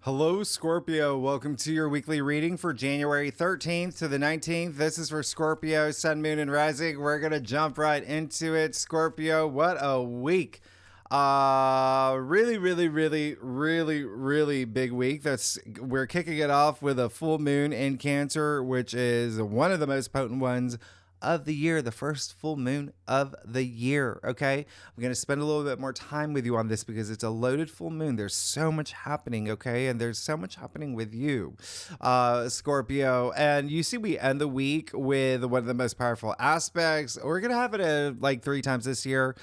Hello, Scorpio. Welcome to your weekly reading for January 13th to the 19th. This is for Scorpio, Sun, Moon, and Rising. We're going to jump right into it. Scorpio, what a week. Really big week. We're kicking it off with a full moon in Cancer, which is one of the most potent ones of the year, the first full moon of the year. Okay, I'm going to spend a little bit more time with you on this because it's a loaded full moon. There's so much happening. Okay, and there's so much happening with you, Scorpio. And you see, we end the week with one of the most powerful aspects. We're going to have it like 3 times this year.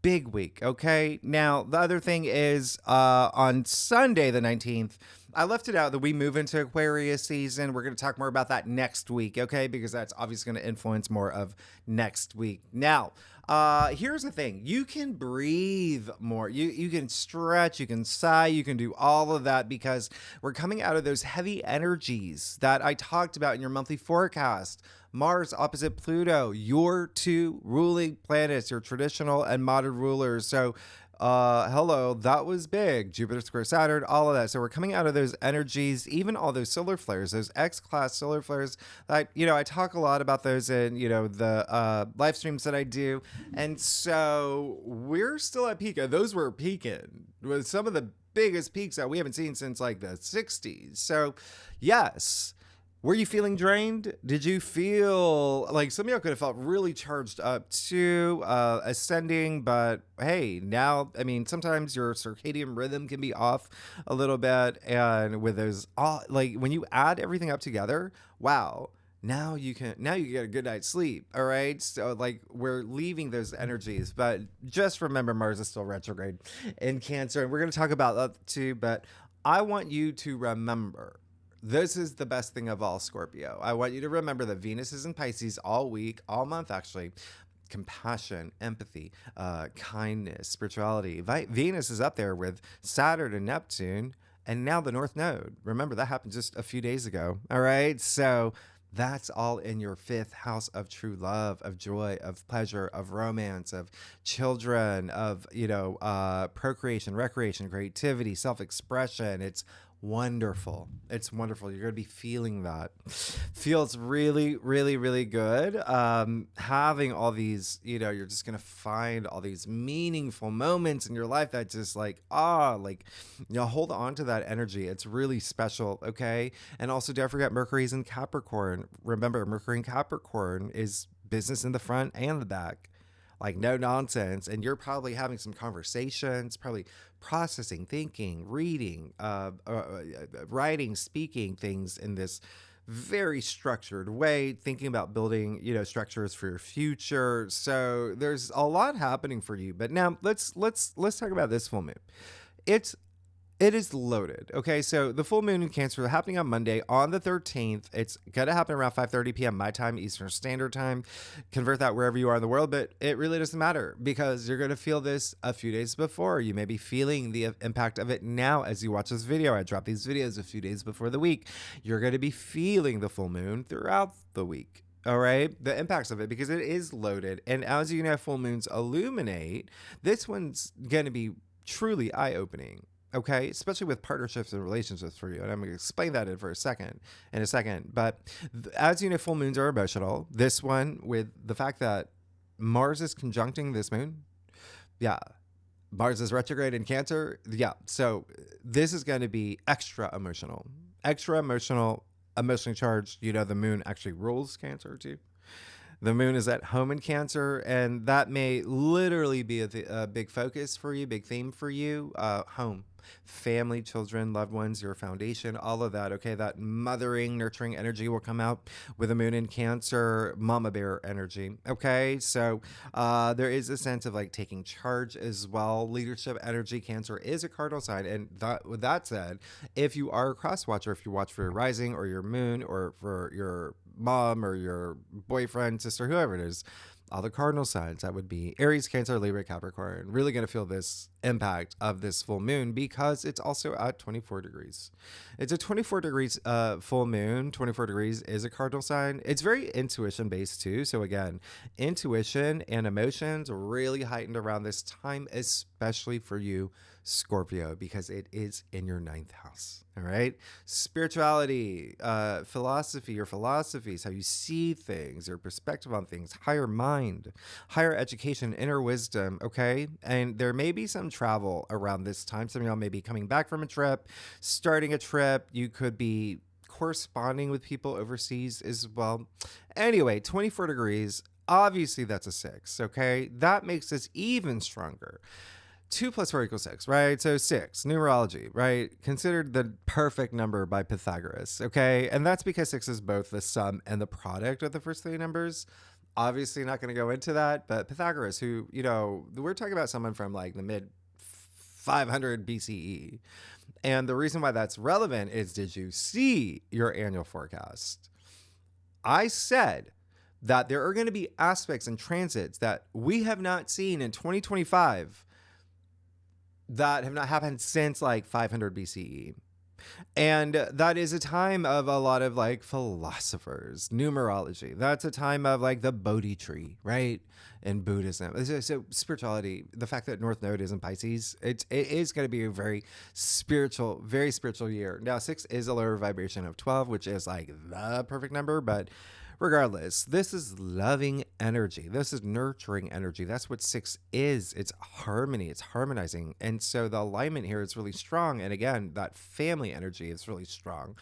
Big week. Okay, now the other thing is on Sunday the 19th, I left it out that we move into Aquarius season. We're going to talk more about that next week, okay? Because that's obviously going to influence more of next week. Now, here's the thing. You can breathe more. You can stretch, you can sigh, you can do all of that because we're coming out of those heavy energies that I talked about in your monthly forecast. Mars opposite Pluto, your 2 ruling planets, your traditional and modern rulers. So hello, that was big. Jupiter square Saturn, all of that. So we're coming out of those energies, even all those solar flares, those X-class solar flares. I talk a lot about those in, the live streams that I do. And so we're still at peak. Those were peaking with some of the biggest peaks that we haven't seen since like the 60s. So yes. Were you feeling drained? Did you feel like some of y'all could have felt really charged up too, ascending? But hey, now, sometimes your circadian rhythm can be off a little bit. And with those, when you add everything up together, wow. Now you get a good night's sleep. All right. So we're leaving those energies, but just remember Mars is still retrograde in Cancer. And we're going to talk about that too. But I want you to remember, this is the best thing of all, Scorpio. I want you to remember that Venus is in Pisces all week, all month, actually. Compassion, empathy, kindness, spirituality. Venus is up there with Saturn and Neptune, and now the North Node. Remember, that happened just a few days ago. All right, so that's all in your 5th house of true love, of joy, of pleasure, of romance, of children, of procreation, recreation, creativity, self-expression. It's wonderful. It's wonderful. You're going to be feeling that. Feels really good. Having all these, you're just going to find all these meaningful moments in your life that just hold on to that energy. It's really special. Okay. And also don't forget Mercury's in Capricorn. Remember, Mercury in Capricorn is business in the front and the back. Like no nonsense. And you're probably having some conversations, probably processing, thinking, reading, writing, speaking things in this very structured way, thinking about building, structures for your future. So there's a lot happening for you. But now let's talk about this full moon. It is loaded. Okay, so the full moon in Cancer happening on Monday on the 13th. It's going to happen around 5:30 p.m. my time, Eastern Standard Time. Convert that wherever you are in the world, but it really doesn't matter because you're going to feel this a few days before. You may be feeling the impact of it now as you watch this video. I drop these videos a few days before the week. You're going to be feeling the full moon throughout the week. All right, the impacts of it because it is loaded. And as you know, full moons illuminate. This one's going to be truly eye-opening. Okay, especially with partnerships and relationships for you. And I'm going to explain that in a second. But as you know, full moons are emotional. This one, with the fact that Mars is conjuncting this moon. Yeah. Mars is retrograde in Cancer. Yeah. So this is going to be extra emotional, emotionally charged. The moon actually rules Cancer too. The moon is at home in Cancer, and that may literally be a big focus for you, big theme for you. Home, family, children, loved ones, your foundation, all of that. Okay, that mothering, nurturing energy will come out with the moon in Cancer, mama bear energy. Okay, so there is a sense of taking charge as well. Leadership energy. Cancer is a cardinal sign, and with that said, if you are a cross watcher, if you watch for your rising or your moon or for your mom or your boyfriend, sister, whoever it is, all the cardinal signs, that would be Aries, Cancer, Libra, Capricorn, really going to feel this impact of this full moon because it's also at 24 degrees. It's a 24 degrees full moon. 24 degrees is a cardinal sign. It's very intuition based too. So again, intuition and emotions really heightened around this time, especially for you Scorpio, because it is in your ninth house. All right. Spirituality, philosophy, your philosophies, how you see things, your perspective on things, higher mind, higher education, inner wisdom. Okay. And there may be some travel around this time. Some of y'all may be coming back from a trip, starting a trip. You could be corresponding with people overseas as well. Anyway, 24 degrees. Obviously, that's a 6. Okay. That makes this even stronger. 2 plus 4 equals 6, right? So 6, numerology, right? Considered the perfect number by Pythagoras, okay? And that's because 6 is both the sum and the product of the first 3 numbers. Obviously, not going to go into that, but Pythagoras, who, we're talking about someone from like the mid 500 BCE. And the reason why that's relevant is, did you see your annual forecast? I said that there are going to be aspects and transits that we have not seen in 2025 that have not happened since like 500 BCE. And that is a time of a lot of like philosophers, numerology. That's a time of like the Bodhi tree, right? In Buddhism. So spirituality, the fact that North Node is in Pisces, it is going to be a very spiritual year. Now, 6 is a lower vibration of 12, which is like the perfect number, but regardless, this is loving energy. This is nurturing energy. That's what 6 is. It's harmony. It's harmonizing. And so the alignment here is really strong. And again, that family energy is really strong.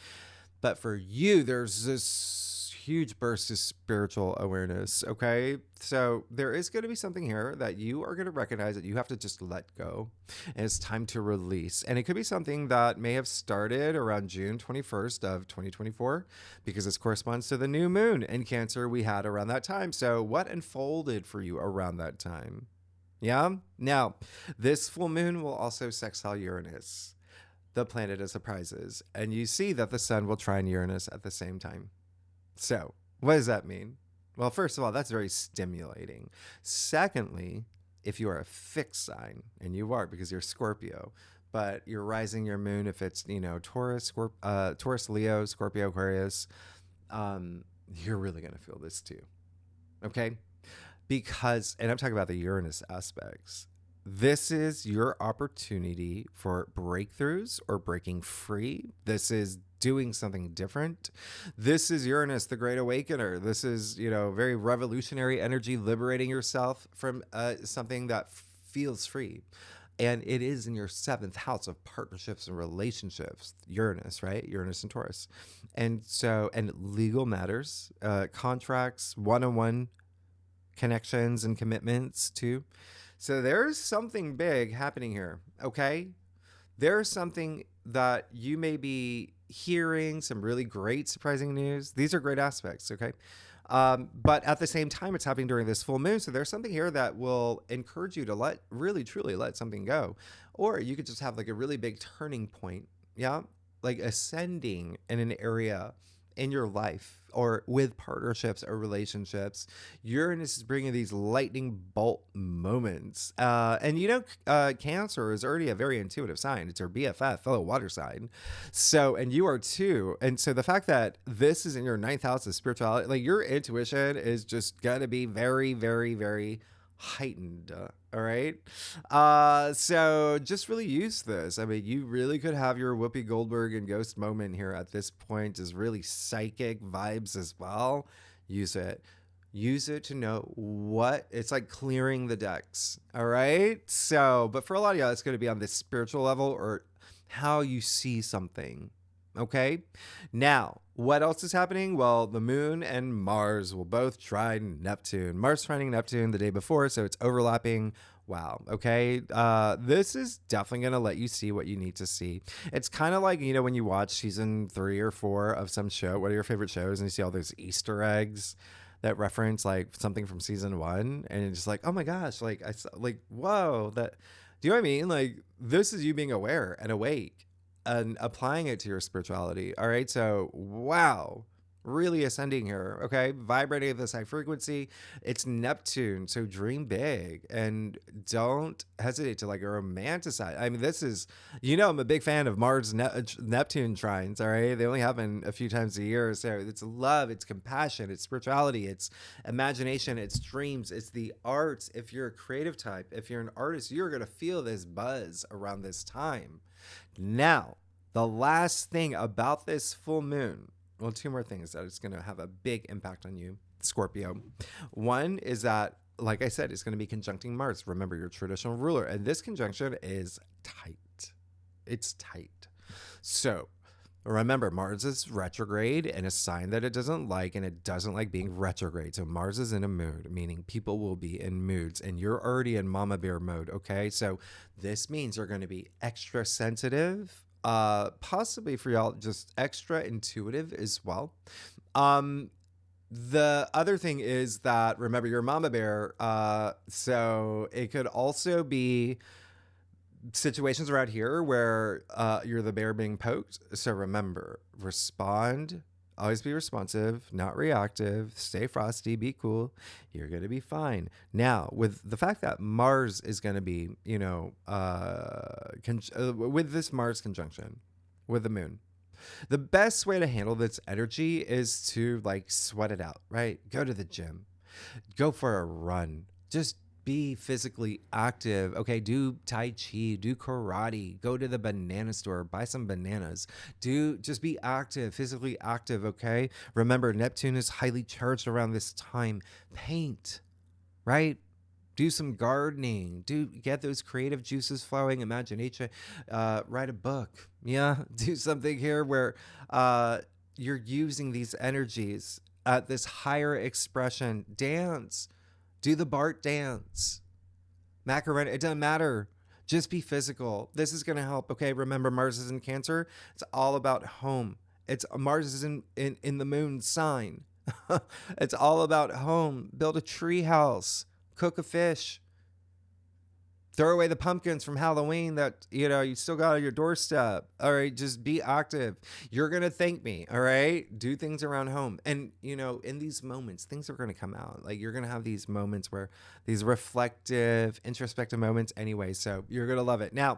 But for you, there's this huge burst of spiritual awareness. Okay. So there is going to be something here that you are going to recognize that you have to just let go. And it's time to release. And it could be something that may have started around June 21st of 2024, because this corresponds to the new moon in Cancer we had around that time. So what unfolded for you around that time? Yeah. Now, this full moon will also sextile Uranus, the planet of surprises. And you see that the sun will trine Uranus at the same time. So what does that mean? Well, first of all, that's very stimulating. Secondly, if you are a fixed sign, and you are because you're Scorpio, but you're rising your moon, if it's, Taurus, Taurus, Leo, Scorpio, Aquarius, you're really going to feel this too. Okay. Because, and I'm talking about the Uranus aspects, this is your opportunity for breakthroughs or breaking free. This is doing something different. This is Uranus, the great awakener. This is, very revolutionary energy, liberating yourself from something that feels free. And it is in your 7th house of partnerships and relationships, Uranus, right? Uranus and Taurus. And so, and legal matters, contracts, one-on-one connections and commitments too. So there's something big happening here, okay? There's something that you may be hearing, some really great, surprising news. These are great aspects, okay? But at the same time, it's happening during this full moon. So there's something here that will encourage you to really, truly let something go. Or you could just have like a really big turning point, yeah? Like ascending in an area in your life or with partnerships or relationships. Uranus is bringing these lightning bolt moments. And Cancer is already a very intuitive sign. It's your BFF, fellow water sign. So, and you are too. And so the fact that this is in your 9th house of spirituality, like your intuition is just going to be very, very, very heightened. All right. So just really use this. I mean, you really could have your Whoopi Goldberg and ghost moment here at this point, is really psychic vibes as well. Use it. Use it to know what it's like, clearing the decks. All right. So, but for a lot of y'all, it's going to be on this spiritual level or how you see something. Okay. Now, what else is happening? Well, the moon and Mars will both trine Neptune. Mars trining Neptune the day before, so it's overlapping. Wow. Okay. This is definitely going to let you see what you need to see. It's kind of like, when you watch season 3 or 4 of some show, what are your favorite shows? And you see all those Easter eggs that reference like something from season 1. And it's just like, oh my gosh, like I saw, like, whoa, that, do you know what I mean? Like, this is you being aware and awake and applying it to your spirituality. All right. So, wow. really ascending here, okay? Vibrating at this high frequency. It's Neptune, so dream big and don't hesitate to like romanticize. I mean, this is, I'm a big fan of Neptune trines, all right? They only happen a few times a year, so it's love, it's compassion, it's spirituality, it's imagination, it's dreams, it's the arts. If you're a creative type, if you're an artist, you're going to feel this buzz around this time. Now, the last thing about this full moon, well, two more things that it's going to have a big impact on you, Scorpio. One is that, like I said, it's going to be conjuncting Mars. Remember, your traditional ruler. And this conjunction is tight. It's tight. So remember, Mars is retrograde in a sign that it doesn't like, and it doesn't like being retrograde. So Mars is in a mood, meaning people will be in moods, and you're already in mama bear mode, okay? So this means you're going to be extra sensitive, possibly for y'all, just extra intuitive as well. The other thing is that, remember, you're mama bear, so it could also be situations around here where you're the bear being poked. So remember, respond, always be responsive, not reactive, stay frosty, be cool. You're going to be fine. Now, with the fact that Mars is going to be, with this Mars conjunction with the moon, the best way to handle this energy is to like sweat it out, right? Go to the gym, go for a run, just be physically active. Okay, do Tai Chi, do karate, go to the banana store, buy some bananas. Just be active, physically active, okay? Remember, Neptune is highly charged around this time. Paint, right? Do some gardening. Get those creative juices flowing, imagination. Write a book. Yeah, do something here where you're using these energies at this higher expression. Dance. Do the Bart dance. Macarena, it doesn't matter. Just be physical. This is going to help. Okay, remember, Mars is in Cancer. It's all about home. Mars is in the moon sign. It's all about home. Build a tree house. Cook a fish. Throw away the pumpkins from Halloween that, you still got on your doorstep. All right, just be active. You're going to thank me, all right? Do things around home. And, in these moments, things are going to come out. Like, you're going to have these moments where these reflective, introspective moments anyway. So you're going to love it. Now,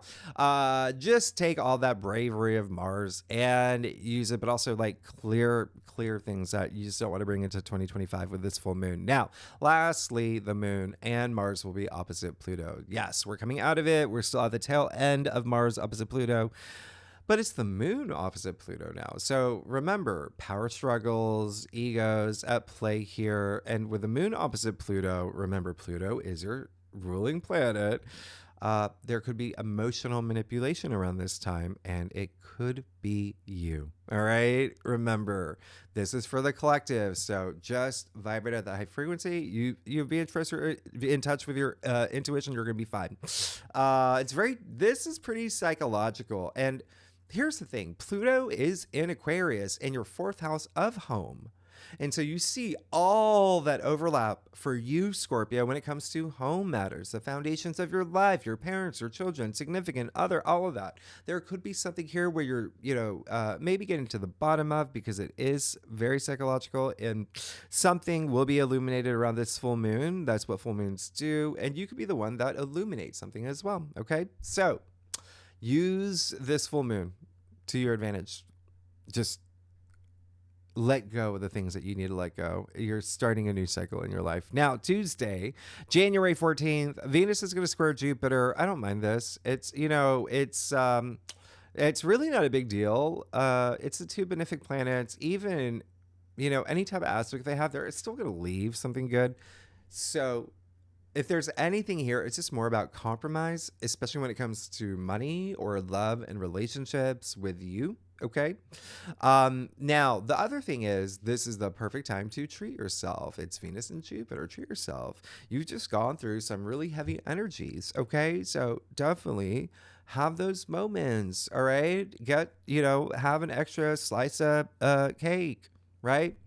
just take all that bravery of Mars and use it, but also like clear things that you just don't want to bring into 2025 with this full moon. Now, lastly, the moon and Mars will be opposite Pluto. Yes, we're coming out of it. We're still at the tail end of Mars opposite Pluto, but it's the moon opposite Pluto now. So remember, power struggles, egos at play here. And with the moon opposite Pluto, remember, Pluto is your ruling planet. There could be emotional manipulation around this time, and it could be you. All right. Remember, this is for the collective. So just vibrate at that high frequency. You be in touch with your intuition. You're going to be fine. This is pretty psychological. And here's the thing. Pluto is in Aquarius in your fourth house of home. And so you see all that overlap for you, Scorpio, when it comes to home matters, the foundations of your life, your parents, your children, significant other, all of that. There could be something here where you're, maybe getting to the bottom of, because it is very psychological, and something will be illuminated around this full moon. That's what full moons do. And you could be the one that illuminates something as well. Okay. So use this full moon to your advantage. Just let go of the things that you need to let go. You're starting a new cycle in your life. Now, Tuesday, January 14th, Venus is going to square Jupiter. I don't mind this. It's really not a big deal. It's the two benefic planets. Even, any type of aspect they have there, it's still going to leave something good. So if there's anything here, it's just more about compromise, especially when it comes to money or love and relationships with you. Okay. Now, the other thing is, this is the perfect time to treat yourself. It's Venus and Jupiter. Treat yourself. You've just gone through some really heavy energies. Okay. So definitely have those moments. All right. Have an extra slice of cake, right?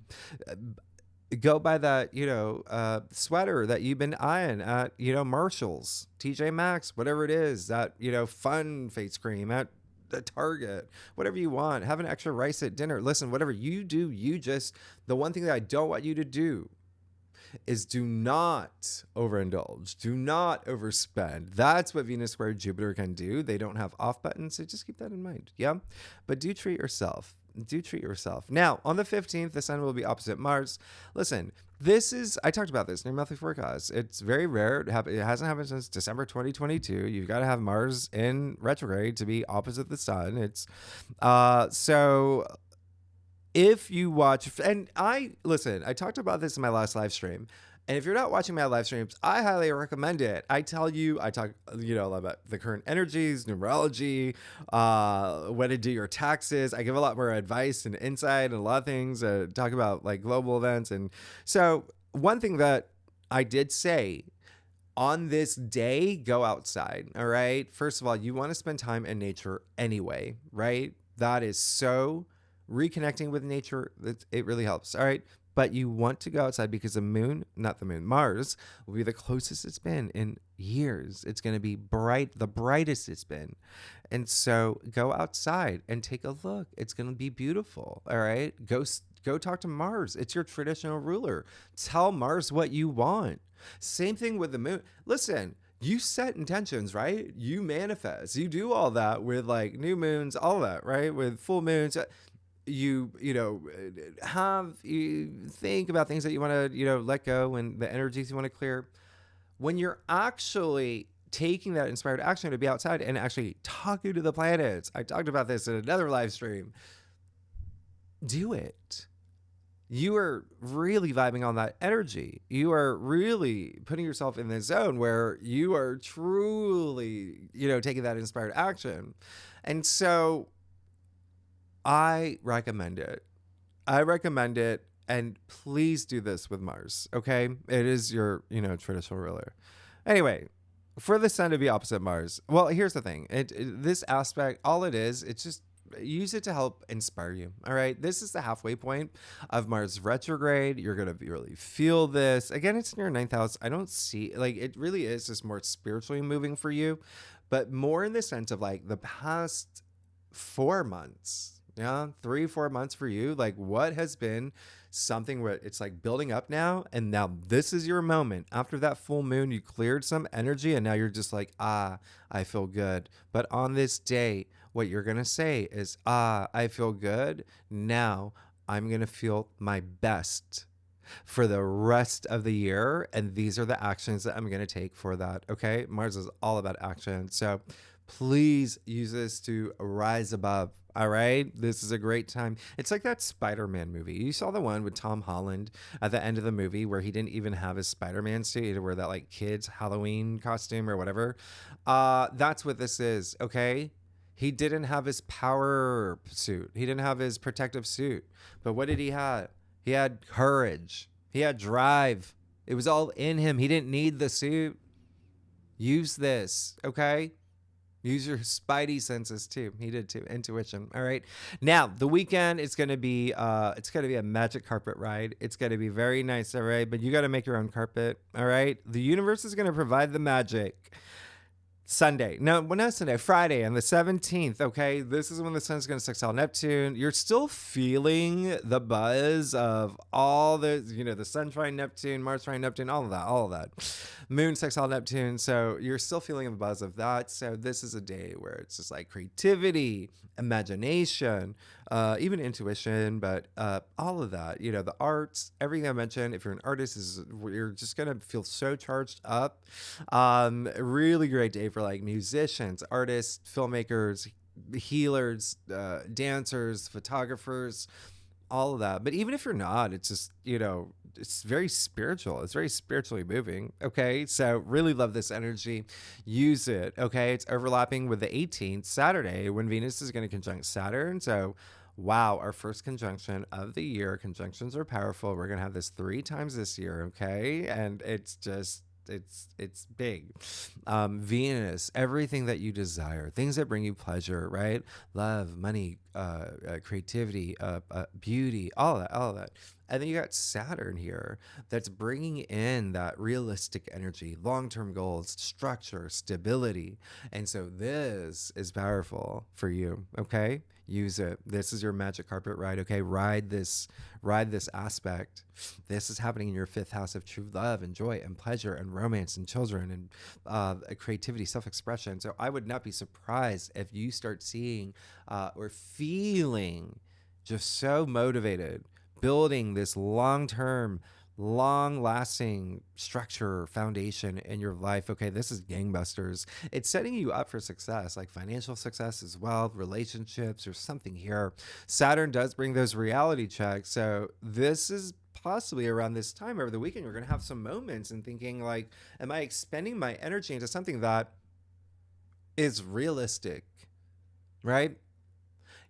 Go buy that, sweater that you've been eyeing at, Marshall's, TJ Maxx, whatever it is, that, fun face cream at a Target, whatever you want. Have an extra rice at dinner. Listen, whatever you do, the one thing that I don't want you to do is do not overindulge. Do not overspend. That's what Venus squared Jupiter can do. They don't have off buttons, so just keep that in mind. Yeah. But do treat yourself. Do treat yourself. Now, on the 15th, the sun will be opposite Mars. Listen, I talked about this in your monthly forecast. It's very rare. It hasn't happened since December 2022. You've got to have Mars in retrograde to be opposite the sun. So if you watch, and I talked about this in my last live stream. And if you're not watching my live streams, I highly recommend it. I talk, a lot about the current energies, numerology, when to do your taxes. I give a lot more advice and insight and a lot of things. Talk about like global events. And so one thing that I did say on this day, go outside. All right. First of all, you want to spend time in nature anyway, right? That is so reconnecting with nature. It really helps. All right. But you want to go outside because Mars will be the closest it's been in years. It's going to be the brightest it's been. And so go outside and take a look. It's going to be beautiful. All right. Go talk to Mars. It's your traditional ruler. Tell Mars what you want. Same thing with the moon. Listen, you set intentions, right? You manifest. You do all that with like new moons, all that, right? With full moons. You think about things that you want to, let go and the energies you want to clear. When you're actually taking that inspired action to be outside and actually talking to the planets, I talked about this in another live stream. Do it. You are really vibing on that energy. You are really putting yourself in the zone where you are truly, taking that inspired action. And so I recommend it. And please do this with Mars, okay? It is your, traditional ruler. Anyway, for the sun to be opposite Mars, well, here's the thing. This aspect, all it is, it's just use it to help inspire you, all right? This is the halfway point of Mars retrograde. You're going to really feel this. Again, it's in your 9th house. I don't see, it really is just more spiritually moving for you, but more in the sense of like the past 4 months. Yeah, 3-4 months for you. Like what has been something where it's like building up now, and now this is your moment. After that full moon, you cleared some energy, and now you're just like, I feel good. But on this day, what you're gonna say is, I feel good. Now I'm gonna feel my best for the rest of the year, and these are the actions that I'm gonna take for that. Okay, Mars is all about action, so please use this to rise above. All right. This is a great time. It's like that Spider-Man movie. You saw the one with Tom Holland at the end of the movie where he didn't even have his Spider-Man suit. He had to wear that like kid's Halloween costume or whatever. That's what this is. Okay. He didn't have his power suit. He didn't have his protective suit. But what did he have? He had courage. He had drive. It was all in him. He didn't need the suit. Use this. Okay. Use your spidey senses too. He did too. Intuition. All right. Now the weekend is going to be a magic carpet ride. It's going to be very nice. All right. But you got to make your own carpet. All right. The universe is going to provide the magic. Sunday. No, well, not Sunday, Friday on the 17th. Okay. This is when the sun's going to sextile Neptune. You're still feeling the buzz of all the, the sun trine Neptune, Mars trine Neptune, all of that. Moon sextile Neptune. So you're still feeling the buzz of that. So this is a day where it's just like creativity, imagination, even intuition, but all of that, the arts, everything I mentioned. If you're an artist, you're just going to feel so charged up. Really great day for like musicians, artists, filmmakers, healers, dancers, photographers, all of that. But even if you're not, it's just, it's very spiritual. It's very spiritually moving. Okay. So really love this energy. Use it. Okay. It's overlapping with the 18th, Saturday, when Venus is going to conjunct Saturn. So wow, our first conjunction of the year. Conjunctions are powerful. We're going to have this 3 times this year. Okay. And it's just, it's big. Venus, everything that you desire, things that bring you pleasure, right? Love, money, creativity, beauty, all of that. And then you got Saturn here that's bringing in that realistic energy, long-term goals, structure, stability. And so this is powerful for you, okay? Use it. This is your magic carpet ride, okay? Ride this aspect. This is happening in your fifth house of true love and joy and pleasure and romance and children and creativity, self-expression. So I would not be surprised if you start seeing or feeling just so motivated, building this long-term, long-lasting structure, foundation in your life. Okay, this is gangbusters. It's setting you up for success, like financial success as well, relationships or something here. Saturn does bring those reality checks. So this is possibly around this time over the weekend, you're going to have some moments and thinking like, am I expending my energy into something that is realistic, right?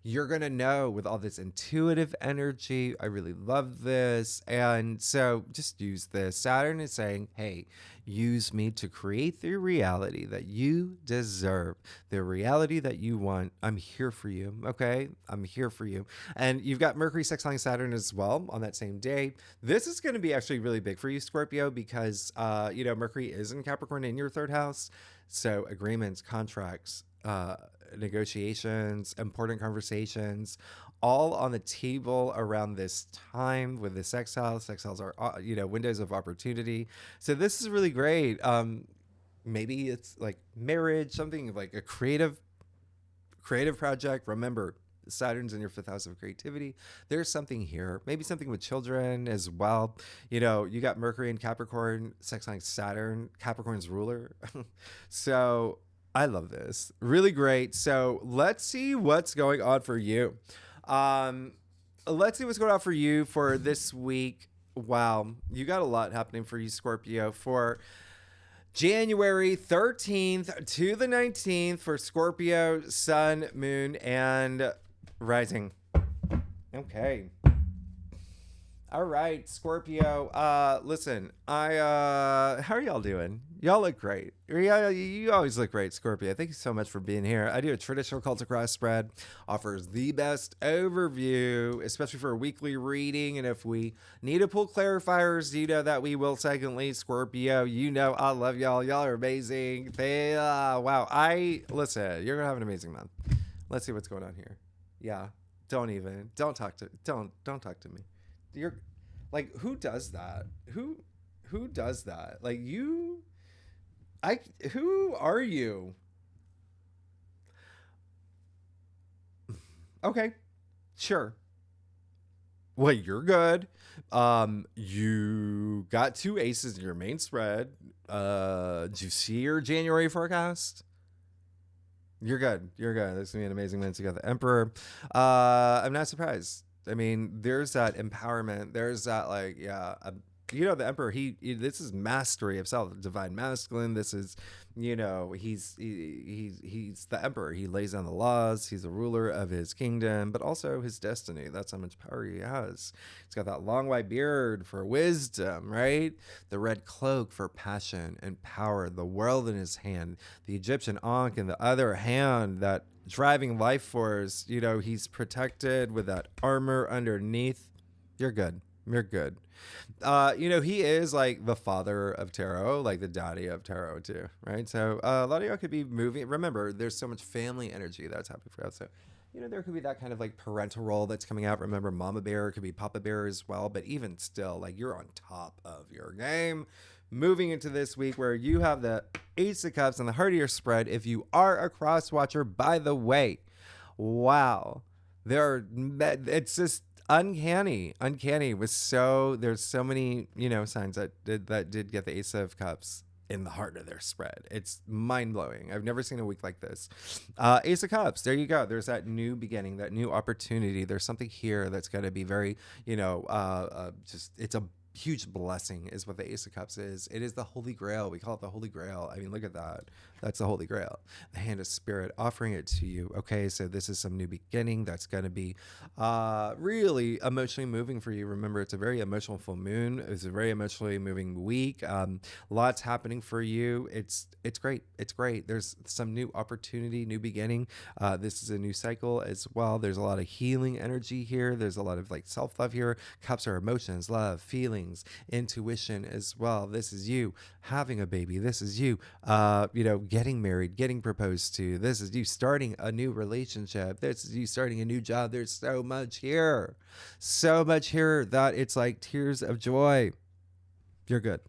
You're going to know with all this intuitive energy, I really love this. And so just use this. Saturn is saying, hey, use me to create the reality that you deserve, the reality that you want. I'm here for you. Okay. I'm here for you. And you've got Mercury sextiling Saturn as well on that same day. This is going to be actually really big for you, Scorpio, because, Mercury is in Capricorn in your third house. So agreements, contracts, negotiations, important conversations, all on the table around this time with the sextiles. Sextiles are, windows of opportunity. So this is really great. Maybe it's like marriage, something like a creative project. Remember, Saturn's in your fifth house of creativity. There's something here, maybe something with children as well. You got Mercury in Capricorn, sextiling Saturn, Capricorn's ruler. So I love this. Really great. So let's see what's going on for you. Let's see what's going on for you for this week. Wow. You got a lot happening for you, Scorpio, for January 13th to the 19th for Scorpio, Sun, Moon, and Rising. Okay. All right, Scorpio. Listen, how are y'all doing? Y'all look great. Yeah, you always look great, Scorpio. Thank you so much for being here. I do a traditional cultic cross spread, offers the best overview, especially for a weekly reading. And if we need to pull clarifiers, you know that we will. Secondly, Scorpio, I love y'all. Y'all are amazing. Wow. Listen, you're gonna have an amazing month. Let's see what's going on here. Yeah. Don't talk to me. You're like, who does that? Who does that? Like who are you? Okay, sure. Well, you're good. You got two aces in your main spread. Did you see your January forecast? You're good. This is gonna be an amazing month. You got the Emperor. I'm not surprised. I mean, there's that empowerment. There's that the Emperor. This is mastery of self, divine masculine. This is, he's the Emperor. He lays down the laws. He's the ruler of his kingdom, but also his destiny. That's how much power he has. He's got that long white beard for wisdom, right? The red cloak for passion and power. The world in his hand. The Egyptian Ankh in the other hand. That driving life force, he's protected with that armor underneath. You're good. He is like the father of tarot, like the daddy of tarot too, right? So a lot of y'all could be moving. Remember, there's so much family energy that's happening for us. So, there could be that kind of like parental role that's coming out. Remember, mama bear could be papa bear as well. But even still, like, you're on top of your game. Moving into this week where you have the Ace of Cups on the heart of your spread. If you are a cross watcher, by the way, wow, it's just uncanny with there's so many signs that did get the Ace of Cups in the heart of their spread. It's mind-blowing. I've never seen a week like this. Ace of Cups, there you go. There's that new beginning, that new opportunity. There's something here that's going to be very it's a huge blessing is what the Ace of Cups is. It is the Holy Grail. We call it the Holy Grail. I mean, look at that. That's the Holy Grail, the hand of spirit offering it to you. Okay, so this is some new beginning that's going to be really emotionally moving for you. Remember, it's a very emotional full moon. It's a very emotionally moving week. Lots happening for you. It's great. It's great. There's some new opportunity, new beginning. This is a new cycle as well. There's a lot of healing energy here. There's a lot of like self-love here. Cups are emotions, love, feelings, intuition as well. This is you having a baby. This is you, getting married, getting proposed to. This is you starting a new relationship. This is you starting a new job. There's so much here that it's like tears of joy. You're good.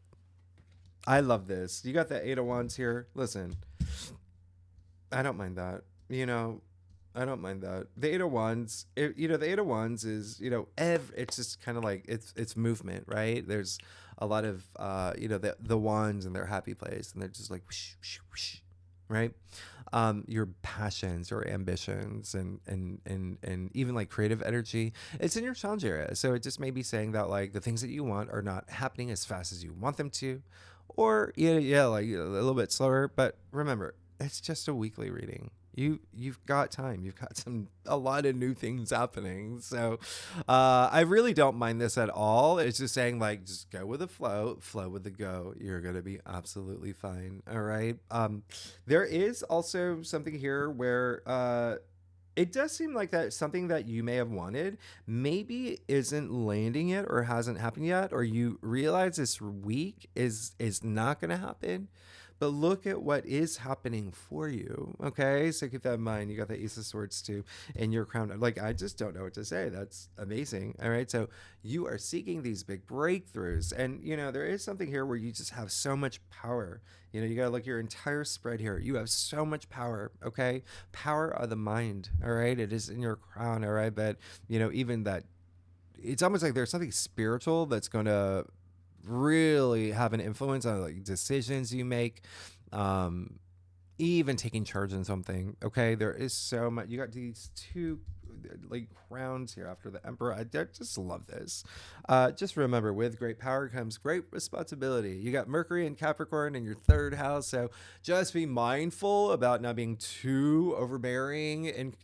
I love this. You got the Eight of Wands here. Listen, I don't mind that. I don't mind that. The Eight of Wands, the Eight of Wands is, it's just kind of like it's movement, right? There's a lot of, the wands in their happy place, and they're just like, whoosh, whoosh, whoosh, right? Your passions, your ambitions, and even like creative energy, it's in your challenge area. So it just may be saying that like the things that you want are not happening as fast as you want them to, or like a little bit slower. But remember, it's just a weekly reading. You've got time. You've got a lot of new things happening. So I really don't mind this at all. It's just saying like, just go with the flow with the go. You're going to be absolutely fine. All right. There is also something here where it does seem like that something that you may have wanted maybe isn't landing yet or hasn't happened yet, or you realize this week is not going to happen. But look at what is happening for you. Okay, so keep that in mind. You got the Ace of Swords too in your crown. Like, I just don't know what to say. That's amazing. All right, so you are seeking these big breakthroughs, and there is something here where you just have so much power. You got to look at your entire spread here. You have so much power. Okay, power of the mind. All right, it is in your crown. All right, but even that, it's almost like there's something spiritual that's going to really have an influence on like decisions you make, even taking charge in something. Okay, there is so much. You got these two like crowns here after the Emperor. I just love this. Just remember, with great power comes great responsibility. You got Mercury and Capricorn in your third house, so just be mindful about not being too overbearing in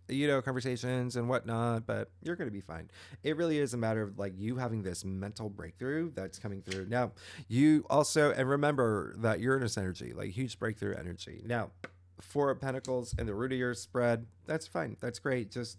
conversations and whatnot. But you're gonna be fine. It really is a matter of like you having this mental breakthrough that's coming through. Now, you also, and remember that Uranus energy, like huge breakthrough energy. Now, Four of Pentacles and the root of your spread, that's fine. That's great. Just,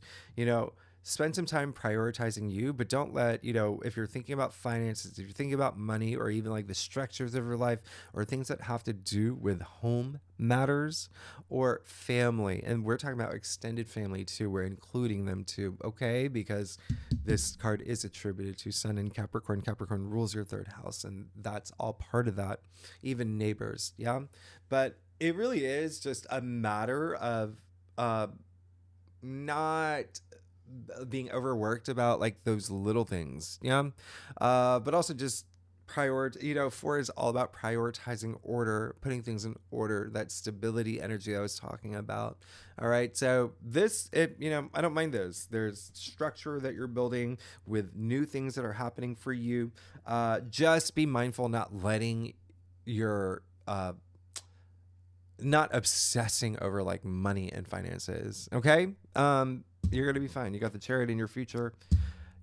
spend some time prioritizing you, but don't let, if you're thinking about finances, if you're thinking about money, or even like the structures of your life, or things that have to do with home matters or family. And we're talking about extended family too. We're including them too. Okay. Because this card is attributed to Sun in Capricorn. Capricorn rules your third house, and that's all part of that. Even neighbors. Yeah. But it really is just a matter of not being overworked about like those little things. Yeah. But also just Four is all about prioritizing order, putting things in order, that stability energy I was talking about. All right. So I don't mind those. There's structure that you're building with new things that are happening for you. Just be mindful, not letting your, not obsessing over like money and finances. Okay. You're going to be fine. You got the Chariot in your future.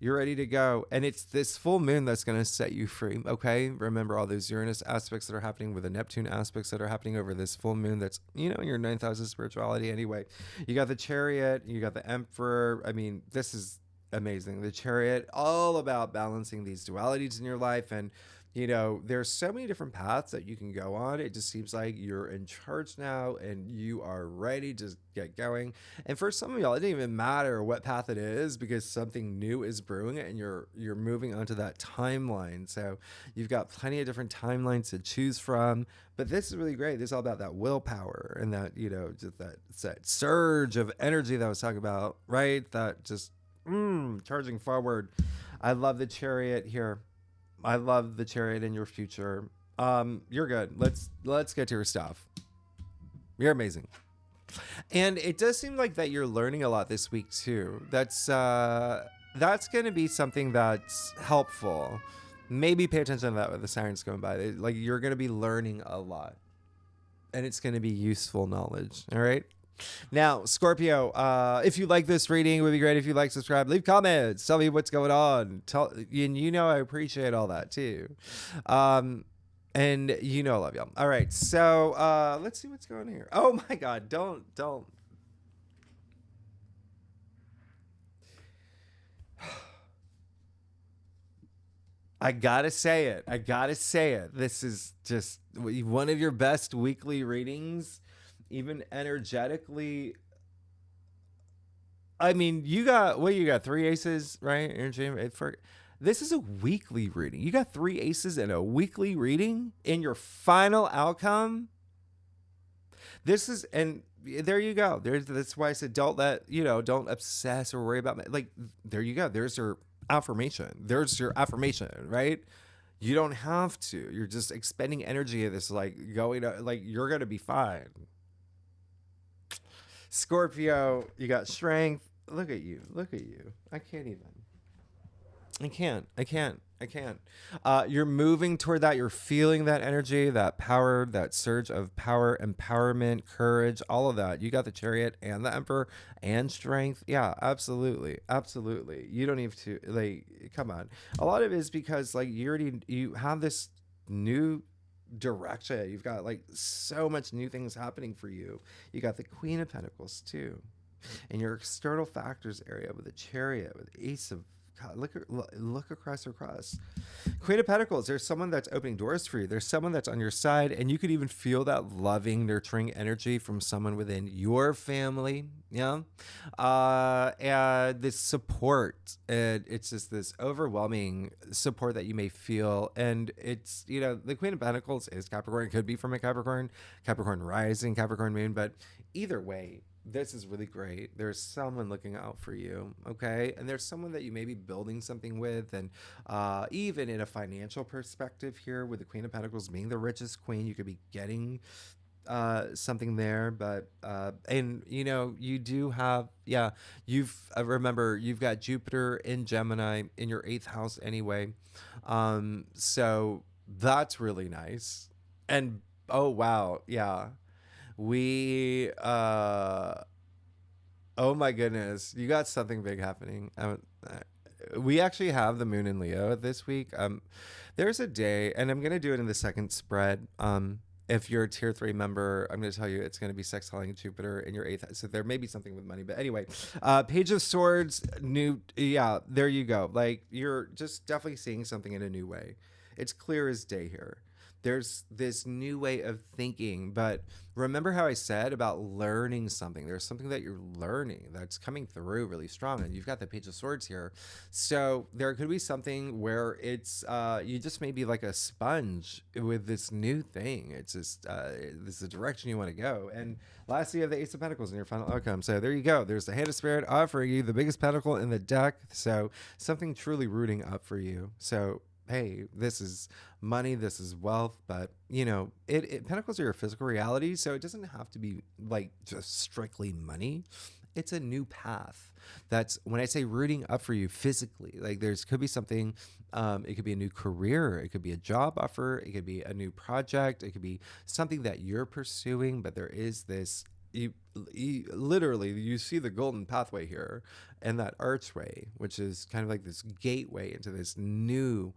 You're ready to go. And it's this full moon that's going to set you free. Okay. Remember all those Uranus aspects that are happening with the Neptune aspects that are happening over this full moon. That's, in your ninth house of spirituality. Anyway, you got the Chariot, you got the Emperor. I mean, this is amazing. The Chariot, all about balancing these dualities in your life. And there's so many different paths that you can go on. It just seems like you're in charge now and you are ready to get going. And for some of y'all, it doesn't even matter what path it is, because something new is brewing and you're moving onto that timeline. So you've got plenty of different timelines to choose from. But this is really great. This is all about that willpower and that, just that surge of energy that I was talking about, right? That just charging forward. I love the Chariot here. I love the Chariot in your future. You're good. Let's get to your stuff. You're amazing. And it does seem like that you're learning a lot this week too. That's going to be something that's helpful. Maybe pay attention to that with the sirens going by. Like, you're going to be learning a lot. and it's going to be useful knowledge. All right. Now, Scorpio, if you like this reading, it would be great if you like, subscribe, leave comments, tell me what's going on. And I appreciate all that too. And I love y'all. All right, so let's see what's going on here. Oh my God, don't. I gotta say it. This is just one of your best weekly readings, even energetically. I mean, you got 3 aces, right? This is a weekly reading. You got 3 aces in a weekly reading in your final outcome. And there you go. That's why I said don't obsess or worry about there you go. There's your affirmation. Right? You don't have to. You're just expending energy of this, you're gonna be fine. Scorpio, you got strength. Look at you. I can't. You're moving toward that. You're feeling that energy, that power, that surge of power, empowerment, courage, all of that. You got the Chariot and the Emperor and strength. Yeah, absolutely. You don't need to come on. A lot of it is because you have this new direction. You've got so much new things happening for you. You got the Queen of Pentacles too, and your external factors area with the Chariot, with Ace of God, look across. Queen of Pentacles, there's someone that's opening doors for you. There's someone that's on your side, and you could even feel that loving, nurturing energy from someone within your family. Yeah. And this support, and it's just this overwhelming support that you may feel. And it's, the Queen of Pentacles is Capricorn. It could be from a Capricorn rising, Capricorn moon, but either way, this is really great. There's someone looking out for you, okay? And there's someone that you may be building something with. And even in a financial perspective here, with the Queen of Pentacles being the richest queen, you could be getting something there. But, you do have, remember, you've got Jupiter in Gemini in your 8th house anyway. So that's really nice. And, oh, wow, yeah. Oh my goodness, you got something big happening. We actually have the moon in Leo this week. There's a day, and I'm going to do it in the second spread. If you're a tier 3 member, I'm going to tell you it's going to be sextiling Jupiter in your 8th. So there may be something with money, but anyway, Page of Swords, there you go. You're just definitely seeing something in a new way. It's clear as day here. There's this new way of thinking, but remember how I said about learning something. There's something that you're learning that's coming through really strong, and you've got the Page of Swords here. So there could be something where it's you just may be like a sponge with this new thing. It's just this is the direction you want to go. And lastly, you have the Ace of Pentacles in your final outcome. So there you go. There's the Hand of Spirit offering you the biggest pentacle in the deck. So something truly rooting up for you. So hey, this is money, this is wealth, but pentacles are your physical reality, so it doesn't have to be just strictly money. It's a new path. That's when I say rooting up for you physically. Could be something, it could be a new career, it could be a job offer, it could be a new project, it could be something that you're pursuing, but there is this literally you see the golden pathway here and that archway, which is kind of like this gateway into this new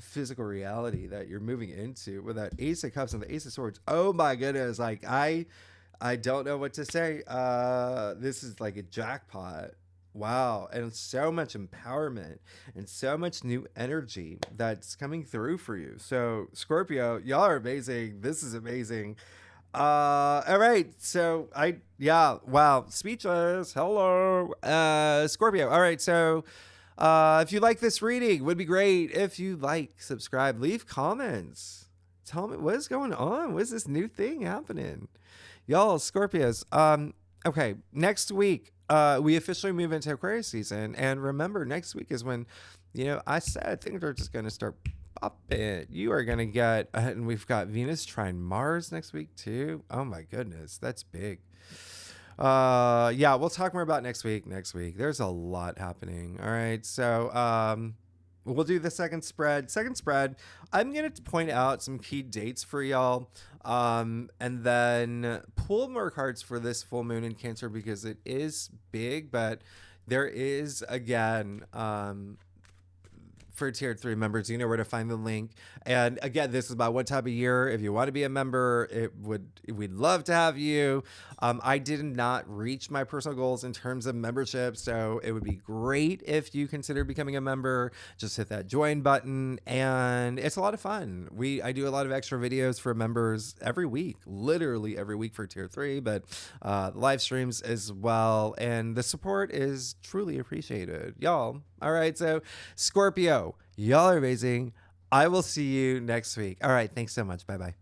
physical reality that you're moving into with that Ace of Cups and the Ace of Swords. Oh my goodness, I don't know what to say. This is like a jackpot. Wow. And so much empowerment and so much new energy that's coming through for you. So Scorpio, y'all are amazing. This is amazing. All right. So wow. Speechless. Hello. Scorpio. All right. So, if you like this reading, would be great if you subscribe, leave comments. Tell me what is going on. What is this new thing happening? Y'all, Scorpios. Okay. Next week, we officially move into Aquarius season. And remember, next week is when, I said things are just going to start popping. You are going to get, and we've got Venus trine Mars next week too. Oh my goodness. That's big. We'll talk more about next week. There's a lot happening. All right. So, we'll do the second spread. Second spread, I'm going to point out some key dates for y'all, and then pull more cards for this full moon in Cancer because it is big, but there is, again, for tier 3 members, you know where to find the link. And again, this is about what type of year. If you want to be a member, we'd love to have you. I did not reach my personal goals in terms of membership, so it would be great if you consider becoming a member. Just hit that join button, and it's a lot of fun. I do a lot of extra videos for members every week, literally every week for tier 3, but live streams as well, and the support is truly appreciated, y'all. All right, so Scorpio, y'all are amazing. I will see you next week. All right, thanks so much. Bye-bye.